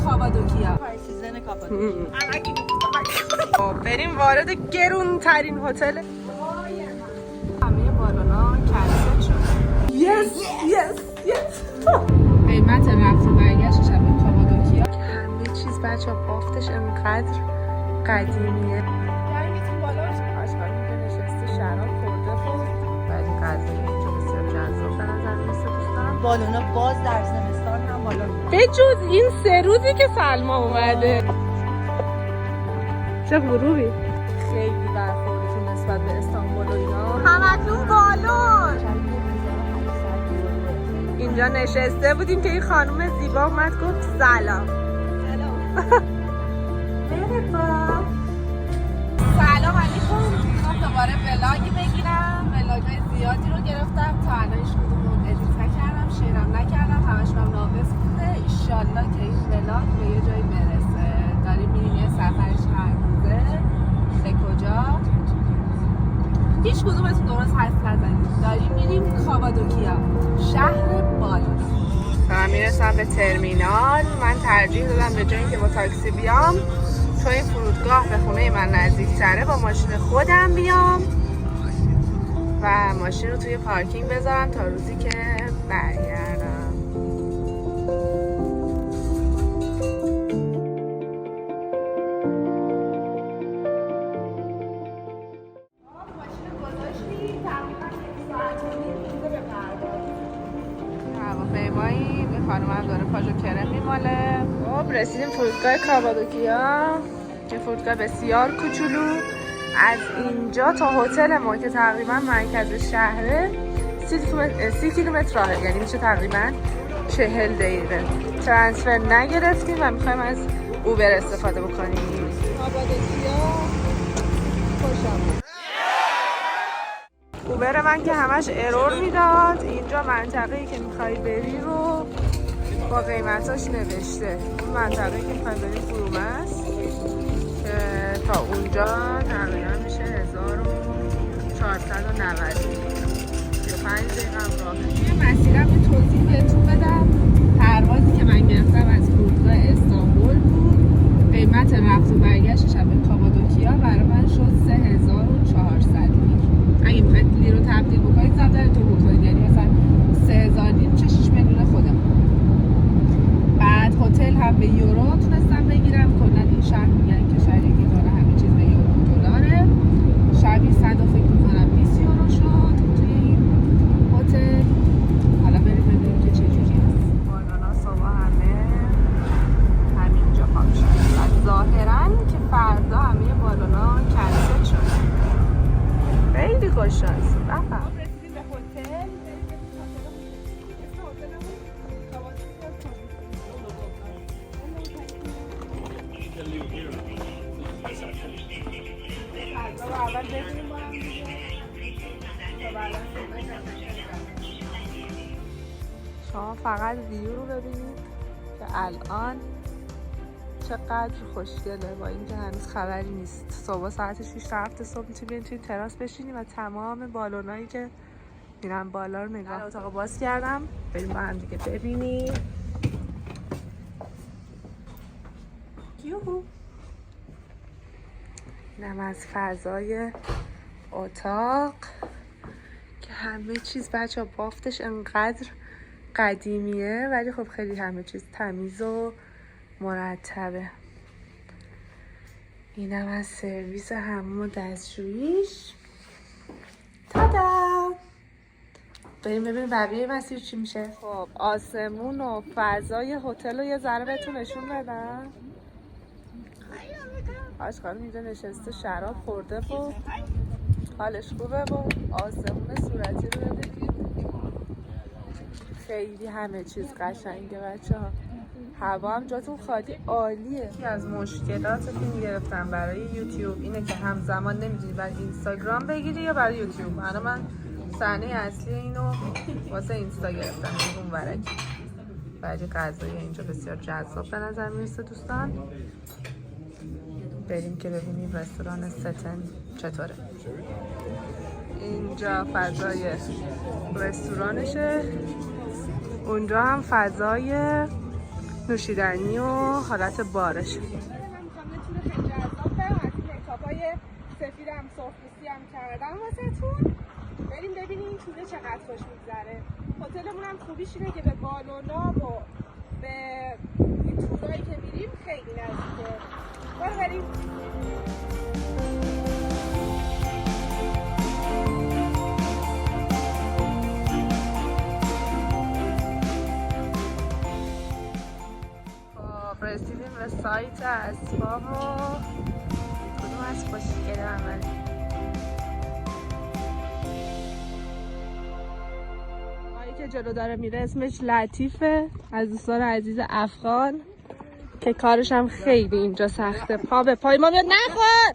کاپادوکیا. سیزن کاپادوکیا. بریم وارد گرون ترین هتل. همه بالونا کنسل شد. yes. قیمت رفت و برگشت شب کاپادوکیا همه چیز بچه بافتش انقدر قدیمیه. درگتون بالاست. آشغال اینجا نشسته شراب خورده ولی غذای اینجا بسیار جذاب به نظر میرسه دوستان. بالونا باز در زمستان هم بالا میره. به جز این 3 روزی که سلما اومده. چه غروبی. خیلی برخوردتون نسبت به استانبول و اینا. همتون بالون. اینجا نشسته بودیم که این خانم زیبا اومد گفت سلام. سلام علیکم. من دوباره ولاگی بگیرم. ولاگای زیادی رو گرفتم تا الان هیچ کدوم ادیت نکردم، شیرم نکردم، همش هم ناقص بوده. ایشالله که این ولاگ به یه جایی برسه. داریم میریم یه سفر چند روزه. به کجا؟ هیچ کدومتون درست حرف نزنید. داریم میریم کاپادوکیا، شهر بالون. من میرسم به ترمینال. من ترجیح دادم به جای اینکه با تاکسی بیام، چون این فرودگاه به خونه من نزدیک‌تره، با ماشین خودم بیام و ماشین رو توی پارکینگ بذارم تا روزی که برگردم. هواپیمایی به خانمم داره پاژو کرم میماله. خب رسیدیم فرودگاه کاپادوکیا. این فرودگاه بسیار کوچولو. از اینجا تا هتل ما که تقریبا مرکز شهره 30 کیلومتر راهه، یعنی میشه تقریبا 40 دقیقه. ترانسفر نگرفتیم و میخوایم از اوبر استفاده بکنیم. کاپادوکیا خوشم. اوبر من که همش ارور میداد. اینجا منطقه‌ای که میخوای بری رو با قیمتاش نوشته. اون منطقه‌ای که میخوای بری فرومه است که تا اونجا تقریبا میشه 1490. 35 دقیقه هم راه. یه مسیرم یه توضیح بهتون بدم. پروازی که من گرفتم از فرودگاه استانبول بود. قیمت رفت و برگشت شب کاپادوکیا برای من شد 3400 لیر. اگه میخواید لیر رو تبدیل بکنید ضرب تو بکنید، یعنی مثلا 3000 لیر میشه 6 میلیون خودمون. بعد هتل هم به یورو تونستم بگیرم. کلا این شهر میگن که شهری که داره همه چیز به یورو دلاره. شبیه 100 فکر میکنم 20 یورو شد توی این هتل. حالا بریم ببینیم که چجوری هست. بالونا صبح همینجا پاک شد و ظاهرا که فردا همه بالونا کنسل شد. خیلی خوششانسی. بفرمایید. رسیدیم به هتل. شما فقط ویو رو ببینید که الان چقدر خوشگله، با اینکه هنوز خبری نیست. صبح ساعت 6 صبح میتونید توی تراس بشینیم و تمام بالونایی که میرن بالا رو نگاه. اتاق باز کردم، بریم با هم دیگه ببینیم. یوهو. اینم از فضای اتاق که همه چیز بچه بافتش انقدر قدیمیه ولی خب خیلی همه چیز تمیز و مرتبه. اینم از سرویس حموم و دستشوییش. تادا! بریم ببینیم بقیه مسیر چی میشه. خب آسمون و فضای هتل رو یه ذره بهتون نشون بدم. آشغال اینجا نشسته شراب خورده و حالش خوبه و آسمون صورتی رو ببینید. خیلی همه چیز قشنگه بچه ها. هوا هم جاتون خالی عالیه. یکی از مشکلاتی که میگرفتم برای یوتیوب اینه که همزمان نمیدونی برای اینستاگرام بگیری یا برای یوتیوب. الان من صحنه اصلی اینو واسه اینستا گرفتم اون ورکی. ولی غذای اینجا بسیار جذاب به نظر میرسه دوستان. بریم که ببینیم رستوران ستن چطوره. اینجا فضای رستورانشه، اونجا هم فضای نوشیدنی و حالت بارش. من میخوام یه تور خیلی جذاب برم از این کتابای سفیدم سرخپوستی هم کردم واسه تون. بریم ببینیم این توره چقدر خوش میگذره. هتلمون هم خوبیش اینه که به بالونا و به این تورایی که میریم خیلی نزدیکه. بریم. رسیدیم به سایت اسباب و کدوم از خوشگل عمل. آقایی که جلو داره میره اسمش لطیفه، از دوستان عزیز افغان که کارش هم خیلی اینجا سخته. پا به پای ما میاد نخور.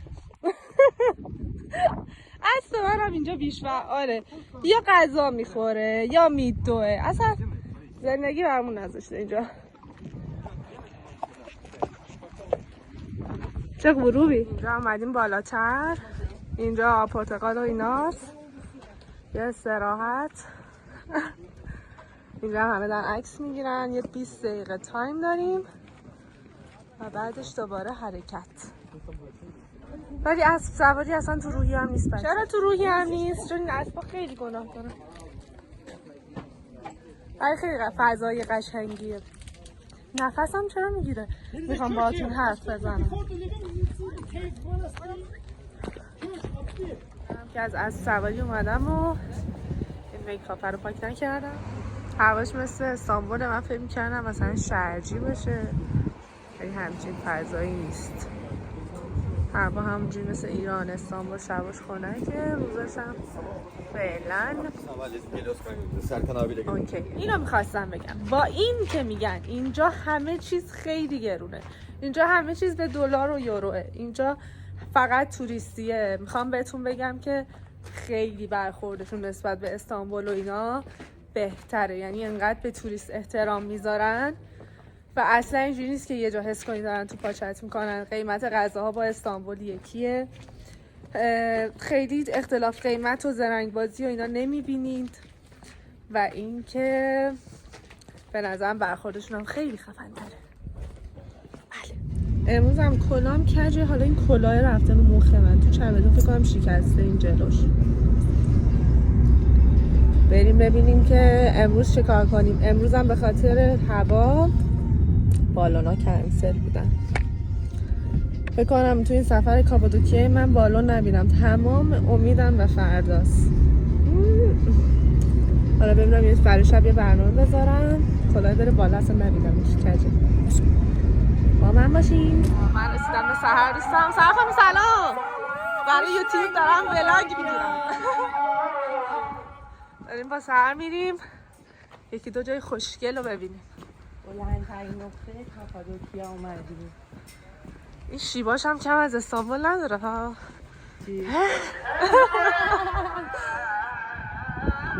اسب من هم اینجا بیشفعاله، یا غذا میخوره یا میدوه، اصلا زندگی برمون نذاشته اینجا. چه غروبی. اینجا آمدیم بالاتر، اینجا پرتقال و ایناست، یه استراحت. اینجا همه دارن عکس میگیرن، یه 20 دقیقه تایم داریم و بعدش دوباره حرکت. ولی اسب سواری اصلا تو روحی هم نیست. چرا تو روحی هم نیست؟ چون این اسبا خیلی گناه کنن. ولی خیلی فضای قشنگیه. نفسم چرا میگیره؟ میخوام باهاتون حرف بزنم. که از سواری اومدم و این میکاپ رو پاک نکردم. هواش مثل استانبول، من فکر میکردم مثلا شرجی باشه، ولی همچین فضایی نیست. هوا همونجوری مثل ایران، استانبول شباش خنکه، روزش هم فعلا اوکی. اینو میخواستم بگم، با این که میگن اینجا همه چیز خیلی گرونه، اینجا همه چیز به دلار و یوروه، اینجا فقط توریستیه. میخوام بهتون بگم که خیلی برخوردشون نسبت به استانبول و اینا بهتره، یعنی انقدر به توریست احترام میذارن و اصلا اینجوری نیست که یه جا حس کنید دارن تو پاچت میکنن. قیمت غذاها با استانبول یکیه، خیلی اختلاف قیمت و زرنگبازی و اینا نمیبینید و اینکه به نظرم برخوردشون هم خیلی خفن تره. بله. امروز هم کلام کجه، حالا این کلاه رفتن و مخ من تو چمدون فکر کنم شکسته این جلوش. بریم ببینیم که امروز چه کار کنیم. امروز هم به خاطر هوا بالونا کنسل بودن. فکر کنم تو این سفر کاپادوکیه من بالون نبینم، تمام امیدم به فرداست. حالا ببینم یه برای شب یه برنامه بذارم کلاه بره بالا، اصلا نبینم این کجه. با من باشین. من رسیدم به سحر دوستم. سحر خانم سلام. برای یوتیوب دارم ولاگ میگیرم. داریم با سحر میریم یکی دو جای خوشگل رو ببینیم. بلندترین نقطه کاپادوکیا اومدیم. این شیباش هم کم از استانبول نداره ها.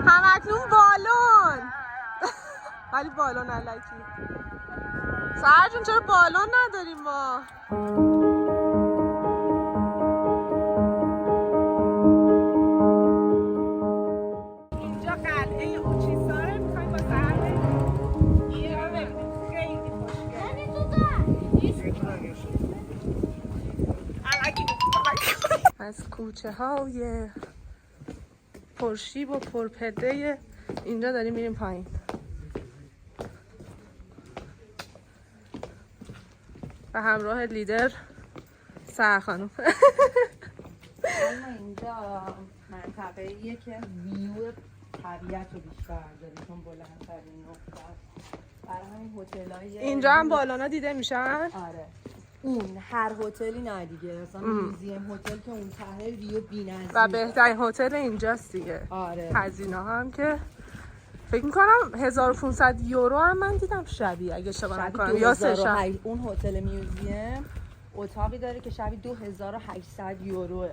همکنون بالون ولی بالون علکی. سحر جون چرا بالون نداریم ما؟ اینجا قلعه اوچیساره، میخوایم با سحر بریم. اینجا ببینیم خیلی خوشگله. از کوچه های پرشیب و پرپرده اینجا داریم میریم پایین. و همراه لیدر سحر خانم. اینجا منطقه‌ایه که ویو طبیعت رو بیشتر داریم چون بلندترین نقطه است. برای همین هتل‌های اینجا هم بالونا دیده میشن؟ آره. اون هر هتلی نه دیگه، مثلا میوزیم هتل که اون ته ویو بی‌نظیر و بهترین هتل اینجاست دیگه. آره. هزینه ها هم که فکر میکنم 1500 یورو هم من دیدم شبی اگه اشتباه نکنم یا سه شب. اون هتل میوزیم اتاقی داره که شبی 2800 یوروه،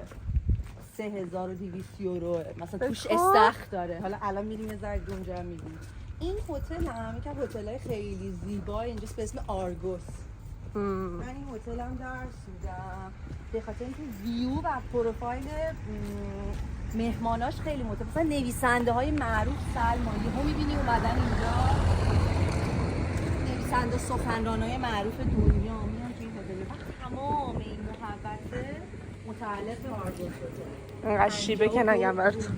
3200 یوروه مثلا، توش استخر داره. حالا الان میریم یه ذره اونجا هم میبینیم. این هتل هم یکی از هتل‌های خیلی زیبا اینجاست به اسم آرگوس. من این هتل هم درس میدم به خاطر اینکه ویو و پروفایل مهماناش خیلی متفاوته. مثلا نویسنده های معروف سلمان یهو میبینی اومدن اینجا، نویسنده سخنرانای معروف دنیا میان توی این هتل و تمام این محبته متعلق به آرگوس هتل. اینقدر شیبه که نگم براتون.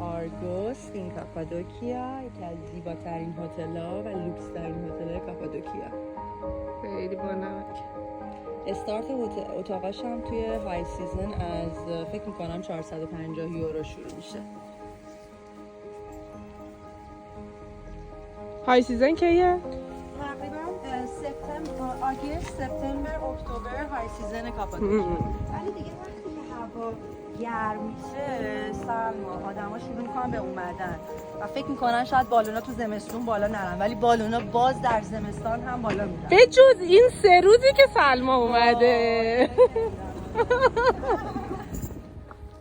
آرگوس این کاپادوکیا یکی از زیباترین هتل‌ها و لوکس‌ترین هتل‌های کاپادوکیا. خیلی بانمک. استارت اتاقاش هم توی های سیزن از فکر میکنم 450 یورو شروع میشه. های سیزن کیه؟ تقریبا آگست، سپتامبر، اکتبر های سیزن کاپادوکیا. ولی دیگه وقتی که هوا گرم میشه سرما آدما شروع میکنن به اومدن و فکر میکنن شاید بالونا تو زمستون بالا نرن ولی بالونا باز در زمستان هم بالا میرن. به جز این 3 روزی که سلما اومده.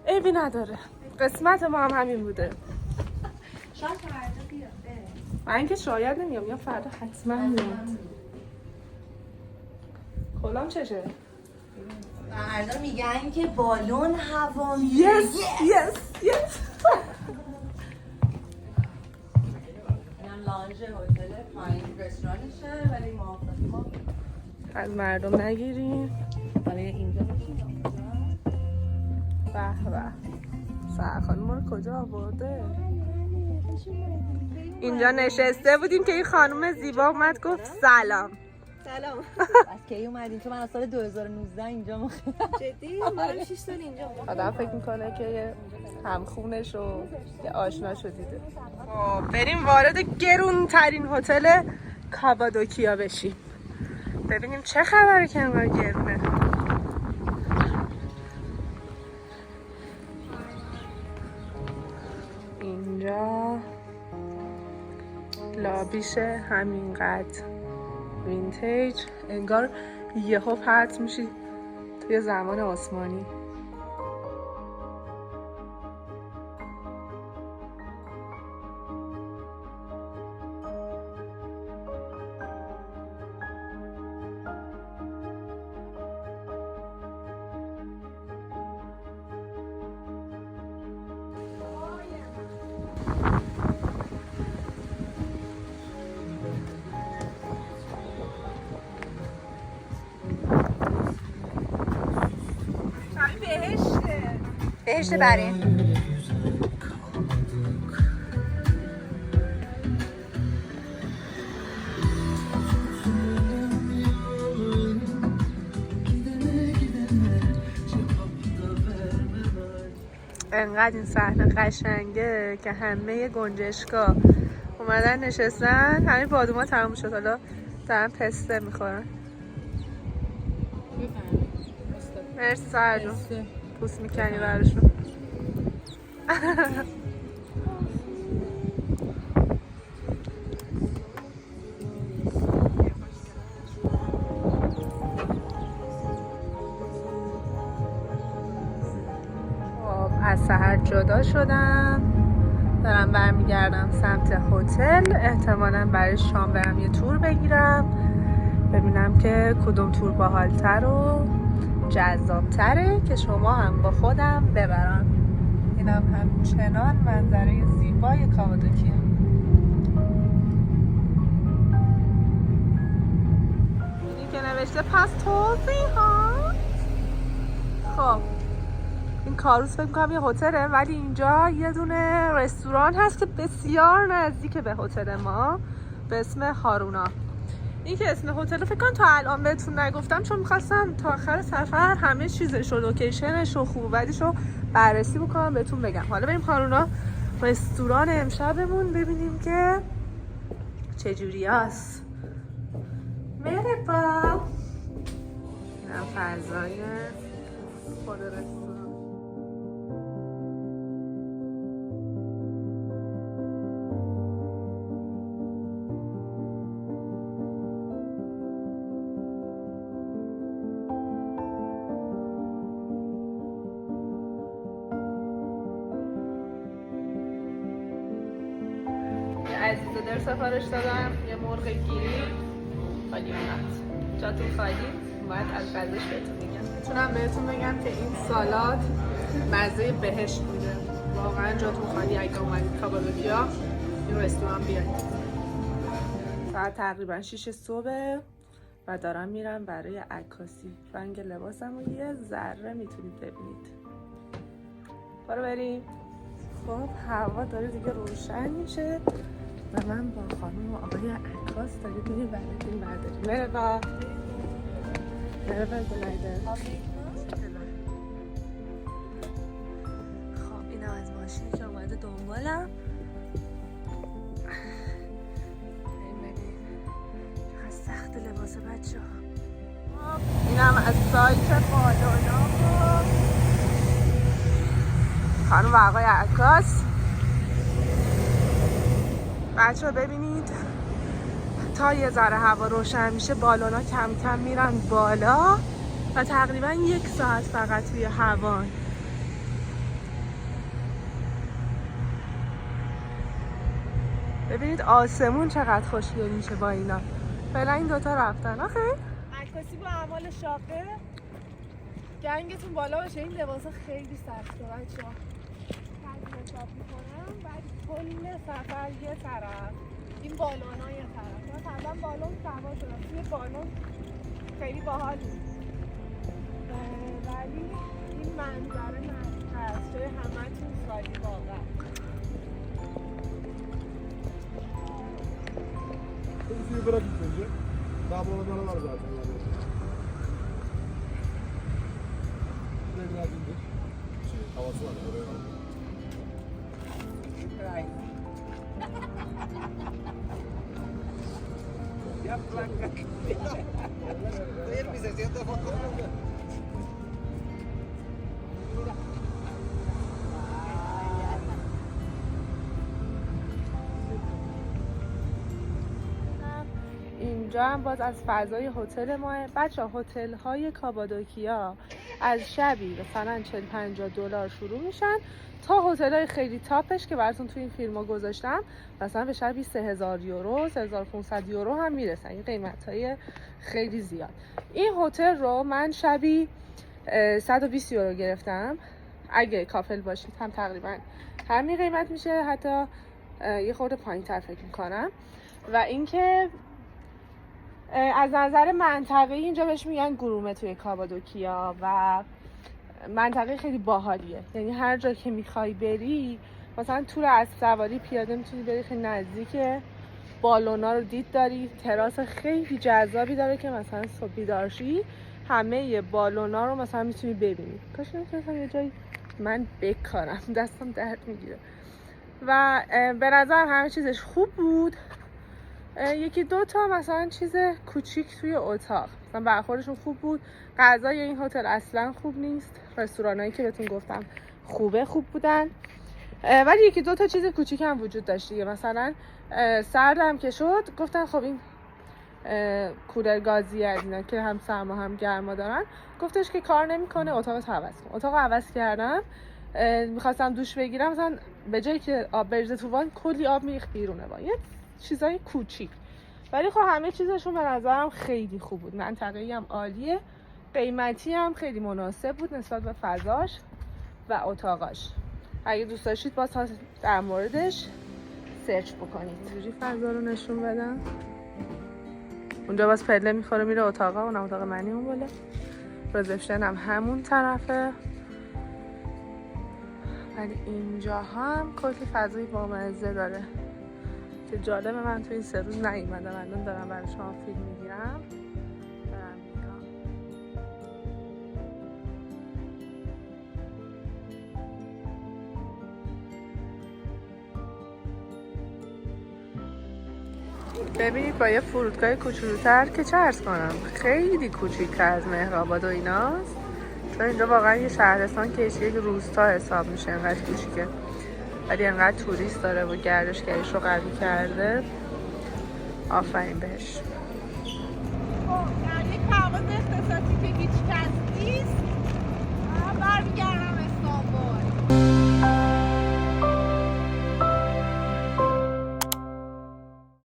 عیبی نداره. قسمت ما هم همین بوده. شاید فردا بیاد. من که شاید نمیام یا فردا حتما میاد. کلام چشه؟ فردا میگن که بالون هوا yes. اینم لانج هتل پایین رستورانشه ولی ما از مردم نگیریم. برای اینجا به به سرخانم ما رو کجا آورده؟ اینجا نشسته بودیم که این خانم زیبا اومد گفت سلام. سلام. از کی اومدین؟ تو من از سال 2019 اینجا مخیم. جدی؟ من 6 سال اینجا. آدم فکر میکنه که همخونش و یه آشناشو دیده. بریم وارد گرون ترین هتل کاپادوکیا بشیم. ببینیم چه خبره که انقدر گرونه. اینجا لابیشه همینقدر وینتیج، انگار یهو پرت میشی توی زمان عثمانی. بهشت بریم. انقدر این صحنه قشنگه که همه گنجشکا اومدن نشستن، همین بادوما تموم شد، حالا دارن پسته میخورن. مرسی سهر جون، پوست میکنی براشون. از سحر جدا شدم، دارم برمیگردم سمت هتل. احتمالاً برای شام برم یه تور بگیرم ببینم که کدوم تور باحال‌تر و جذاب‌تره که شما هم با خودم ببرم. اینم همچنان منظره زیبای کاپادوکیا. اینی که نوشته پس توضیحات. خب این کاروس فکر می‌کنم یه هتله، ولی اینجا یه دونه رستوران هست که بسیار نزدیک به هتل ما به اسم هارونا. این که اسم هتل فکر کنم تا الان بهتون نگفتم چون می‌خواستم تا آخر سفر همه چیزش و لوکیشنش و خوب بدیش رو بررسی بکنم بهتون بگم. حالا بریم هارونا رستوران امشبمون ببینیم که چجوری هست. مرحبا. اینم فضای خود رستوران. عزیزه در سفارش دادم یه مرغ گیری خالی اومد. جاتون خالی؟ اومد از بعدش بهتون میگم. میتونم بهتون بگم که این سالاد مزه بهشت بوده. واقعا جاتون خالی اگه اومدید کاپادوکیا این رستوران بیاید. ساعت تقریبا 6 صبح و دارم میرم برای عکاسی. رنگ لباسم رو یه ذره میتونید ببینید. برو بریم. خب هوا داره دیگه روشن میشه و من با خانم و آقای عکاس داریم میریم برای فیلم برداری. مرحبا. مرحبا گلایده. خب اینم از ماشینی که اومده دنبالم. سخت لباس بچه ها. اینم از سایت بالونا و خانم و آقای عکاس. بچه ها ببینید تا یه ذره هوا روشن میشه بالونا کم کم میرن بالا و تقریبا 1 ساعت فقط توی هوا. ببینید آسمون چقدر خوشگل میشه با اینا. فعلا این دوتا رفتن. آخه عکاسی با اعمال شاقه گنگتون بالا باشه. این لباسا خیلی سخته بچه ها. بعد حساب میکنم بعد کل سفر یه طرف این بالونا یه طرف. من قبلا بالون سوار شدم. توی بالون خیلی باحال نیست ولی این منظره هست جای همه تون خالی واقعا. Suyu bırak ilk önce. Daha buralara var zaten. Şuraya biraz indir. Havası var. Oraya var. Yap lan. Ver bize. Sen de fotoğraf al. اینجا هم باز از فضای هتل ماه. بچه هتل های کاپادوکیا از شبی مثلا 40-50 دلار شروع میشن تا هتل های خیلی تاپش که براتون توی این فیلم ها گذاشتم مثلا به شبی 3000 یورو 3500 یورو هم میرسن. این قیمت های خیلی زیاد. این هتل رو من شبی 120 یورو گرفتم. اگه کاپل باشید هم تقریبا همین قیمت میشه، حتی یه خورده پایین تر فکر میکنم. و اینکه از نظر منطقه اینجا بهش میگن گرومه توی کاپادوکیا و منطقه خیلی باحالیه. یعنی هر جا که میخوای بری مثلا تور اسب سواری پیاده میتونی بری، خیلی نزدیکه. بالونا رو دید داری، تراس خیلی جذابی داره که مثلا صبح بیدار شی همه بالونا رو مثلا میتونی ببینی. کاش نمیتونستم یه جایی من بکارم، دستم درد میگیره. و به نظر همه چیزش خوب بود. یکی دو تا مثلا چیز کوچیک توی اتاق مثلا برخوردشون خوب بود. غذای این هتل اصلا خوب نیست. رستورانایی که بهتون گفتم خوب بودن، ولی یکی دو تا چیز کوچیک هم وجود داشت دیگه. مثلا سردم که شد گفتن خب این کولر گازی از اینا که هم سرما هم گرما دارن، گفتش که کار نمیکنه، اتاقت عوض کن. اتاق عوض کردم. میخواستم دوش بگیرم مثلا به جایی که آب بریزه تو وان کلی آب میریخت بیرونه وان. یه چیزای کوچیک، ولی خب همه چیزشون به نظرم خیلی خوب بود. منطقه‌ای هم عالیه، قیمتی هم خیلی مناسب بود نسبت به فضاش و اتاقاش. اگه دوست داشتید باز در موردش سرچ بکنید. اینجوری فضا رو نشون بدم. اونجا باز پله میخوره میره اتاقا. اون اتاق منی اون بالا. رزپشن هم همون طرفه. ولی اینجا هم کلی فضای بامزه داره که جالبه. من تو این 3 روز نیومدم، الان دارم برای شما فیلم میگیرم. دارم میگم ببینید با یه فرودگاه کوچولوتر که چه عرض کنم خیلی کوچیک‌تر از مهرآباد و ایناست. چون اینجا واقعا یه شهرستان که یک روستا حساب میشه، انقدر کوچیکه، ولی انقدر توریست داره و گردشگریش رو قوی کرده. آفرین بهش. در یک پرواز اختصاصی که هیچ کس نیست برمیگردم استانبول.